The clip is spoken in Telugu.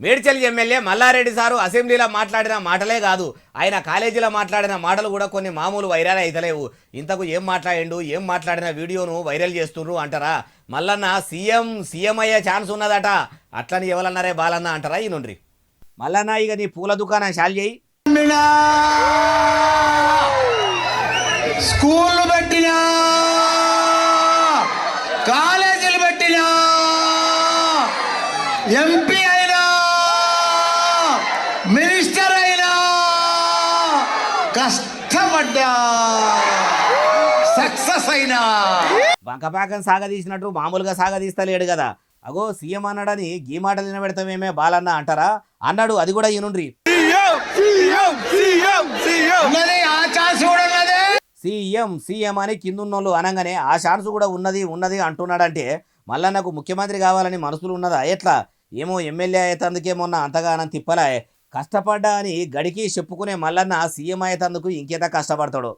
మేడ్చల్ ఎమ్మెల్యే మల్లారెడ్డి సారు అసెంబ్లీలో మాట్లాడిన మాటలే కాదు, ఆయన కాలేజీలో మాట్లాడిన మాటలు కూడా కొన్ని మామూలు వైరల్ అయితలేవు. ఇంతకు ఏం మాట్లాడిండు, ఏం మాట్లాడిన వీడియోను వైరల్ చేస్తుండ్రు అంటారా? మల్లన్న సీఎం అయ్యే ఛాన్స్ ఉన్నదట, అట్లని ఎవరన్నారే బాలన్న అంటారా? ఈ నుండి మల్లన్న ఇక నీ పూల దుకాణం షాల్ చేయి. స్కూళ్ళు పెట్టినా, కాలేజీలు పెట్టినా, ఎంపీ అయినా, మినిస్టర్ అయినా, కష్టపడ్డా సక్సెస్ అయినా బంకపాకం సాగదీసినట్టు మామూలుగా సాగదీస్తలేడు కదా. అగో సీఎం అన్నాడని గీ మాటలు వినబెడతామేమే బాలన్న అంటారా? అన్నాడు, అది కూడా ఈనుండ్రి. సీఎం అని కిందున్నోళ్ళు అనగానే ఆ ఛాన్స్ కూడా ఉన్నది అంటున్నాడంటే మల్లన్నకు ముఖ్యమంత్రి కావాలని మనసులు ఉన్నదా ఎట్లా? ఏమో ఎమ్మెల్యే అయ్యేతందుకేమన్నా అంతగానం తిప్పలా. కష్టపడ్డా అని గడికి చెప్పుకునే మల్లన్న సీఎం అయ్యేతందుకు ఇంకేత కష్టపడతాడు.